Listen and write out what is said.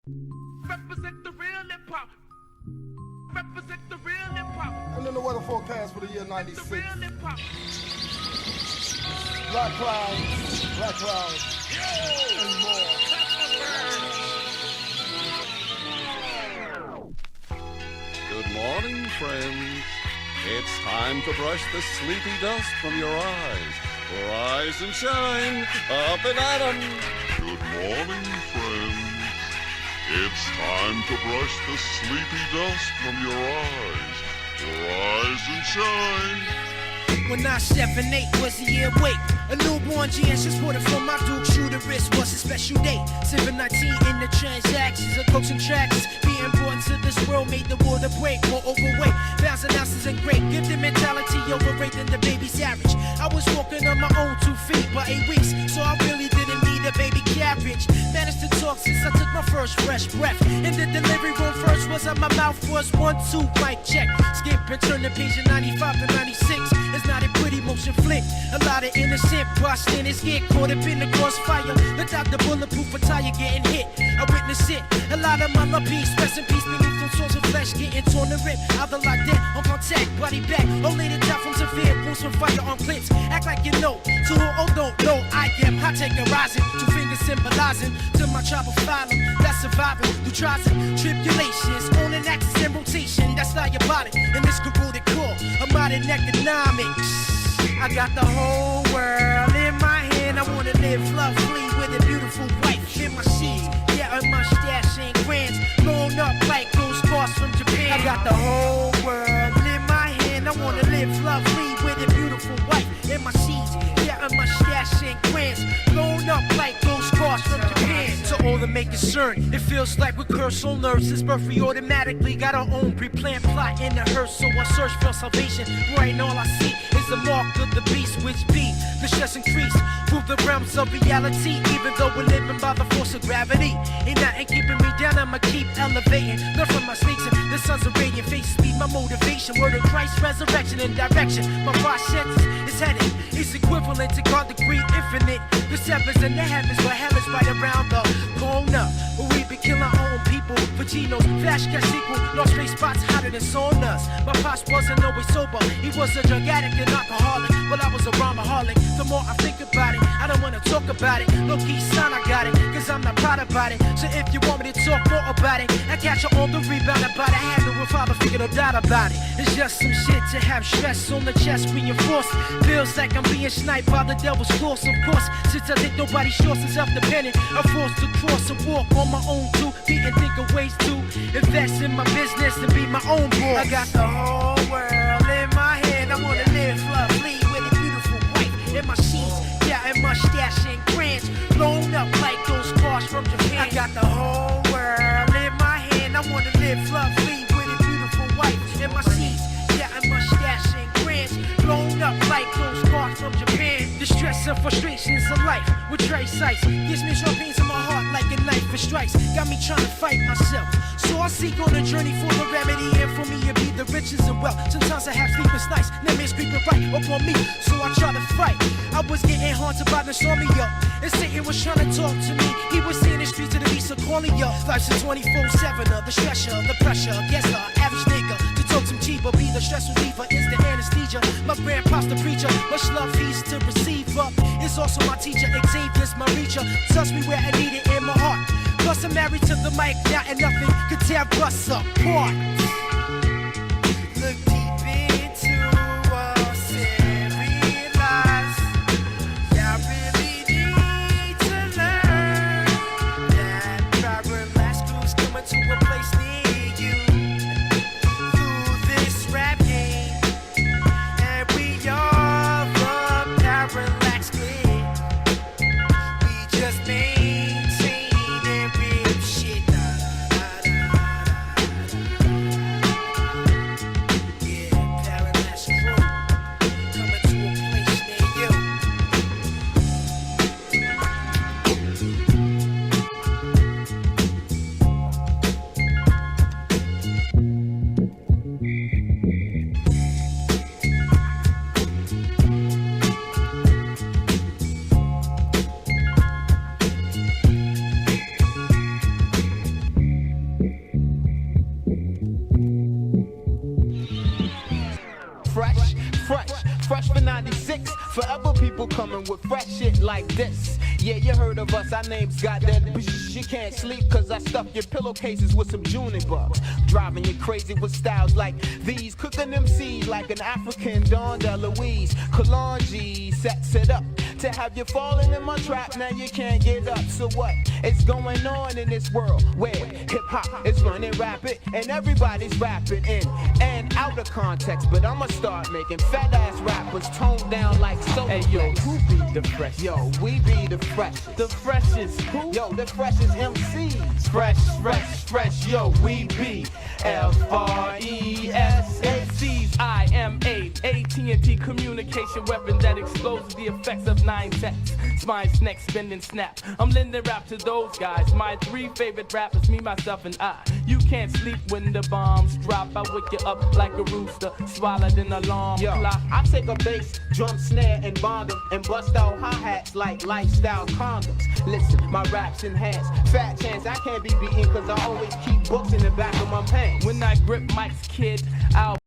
Represent the real hip hop. Represent the real hip hop. And then the weather forecast for the year 96. The real hip hop. Black clouds, and more. Good morning, friends. It's time to brush the sleepy dust from your eyes. Rise and shine, up and at 'em. Good morning, friends. It's time to brush the sleepy dust from your eyes. Rise and shine. When I 7'8" was a year awake, a newborn GS transported from my Duke shooter wrist was a special day. 719 in the transactions of coaching tracks. Being brought into this world made the water break. More overweight, 1,000 ounces and great. Gifted mentality overrated the baby's average. I was walking on my own 2 feet by 8 weeks, so I really didn't need a baby carriage. Managed to talk since I took my first fresh breath. In the delivery room, first was on my mouth was 1, 2, mic check. Skip and turn the page in 95 to 96. It's not a pretty motion flick. A lot of innocent bystanders get caught up in the crossfire. Look out the bulletproof attire getting hit. I witness it. A lot of my love peace, rest in peace beneath them swords of flesh getting torn and ripped. Either like that, on contact, body back. Only to die from severe wounds from fire on clips. Act like you know, to who oh don't know I am. Hot take a rising, 2 fingers symbolizing to my tribe of phylum that's surviving through trials and tribulations. On an axis in rotation, that's diabolic. And this corroded core of modern economics. I got the whole world in my hand. I wanna live lovely with a beautiful wife in my sheets. Yeah, a mustache and grands blown up like those cars from Japan. I got the whole world in my hand. I wanna live lovely with a beautiful wife in my sheets. Yeah, a mustache and grands blown up like those cars from Japan. To all the makers certain, it feels like we curse on nerves. Since birth we automatically got our own pre-planned plot in the hearse. So I search for salvation. Right, all I see is the mark of the beast, which be the stress increase through the realms of reality. Even though we're living by the force of gravity, ain't nothing keeping me down. I'ma keep elevating. Learn from my snakes and the sons of radiant faces be my motivation. Word of Christ, resurrection and direction. My process is headed. It's equivalent to God degree infinite. The sevens and the heavens, but hell is right around the corner. Where we be killing our own people. Vaginos, flash cat sequel, lost space spots hotter than saunas. My pops wasn't always sober. He was a drug addict and alcoholic. Well, I was a rhymaholic. The more I think about it, I don't wanna talk about it. Low key son, I got it, cause I'm not proud about it. So if you want me to talk more about it, I catch you on the rebound about it. Handle with father figure, no doubt about it. It's just some shit to have stress on the chest reinforced. Feels like I'm being sniped by the devil's force, of course. Since I think nobody's sure since self-dependent, I'm forced to cross and walk on my own too. Be and think of ways to invest in my business and be my own boss. I got the whole world in my hand. I wanna live lovely with a beautiful wife in my sheets. Yeah, and mustache and grands blown up like those cars from Japan. I got the whole world in my hand. I wanna live lovely with a beautiful wife in my sheets. Yeah, and mustache and grands blown up like those cars from Japan. The stress and frustrations of life with trace sights gives me sharp pains in my heart like a knife for strikes. Got me trying to fight myself. So I seek on a journey for the remedy, and for me it be the riches and wealth. Sometimes I have sleepless nights, nightmares creeping right upon me, so I try to fight. I was getting haunted by insomnia, and Satan was trying to talk to me. He was saying the streets of the beast are calling ya. Life's a 24/7, the stressor, the pressure, guess the average nigga. To talk some cheaper, be the stress reliever, is the anesthesia. My grandpa's the preacher, much love he's to receive up. It's also my teacher, Xavier's my reacher. Touch me where I need it in my heart. Plus I'm married to the mic now, and nothing could tear us apart. Look deep into us and realize y'all really need to learn that private last crew's coming to a place near you through this rap game, and we are the parallax kid. We just maintain and rip shit. Forever people coming with fresh shit like this. Yeah, you heard of us, our names got that bitch. You can't sleep cause I stuffed your pillowcases with some Junibugs. Driving you crazy with styles like these. Cooking them seeds like an African Don DeLuise. Kalonji sets it up to have you falling in my trap. Now you can't get up. So what is going on in this world where hip-hop is running rapid and everybody's rapping in and out of context? But I'ma start making fat-ass rappers toned down like so. Hey yo, who be the fresh? Yo, we be the freshest. The freshest who? Yo, the freshest MCs. Fresh, yo, we be F-R-E-S MCs. I am AT&T communication weapon that exposes the effects of 9 cents. Spine, neck, spin, and snap. I'm lending rap to those guys. My 3 favorite rappers, me, myself, and I. You can't sleep when the bombs drop. I wake you up like a rooster, swallowed in alarm clock. I take a bass, drum, snare, and bond them, and bust out hi-hats like lifestyle condoms. Listen, my rap's enhanced. Fat chance I can't be beaten, cause I always keep books in the back of my pants. When I grip mics, kid, I'll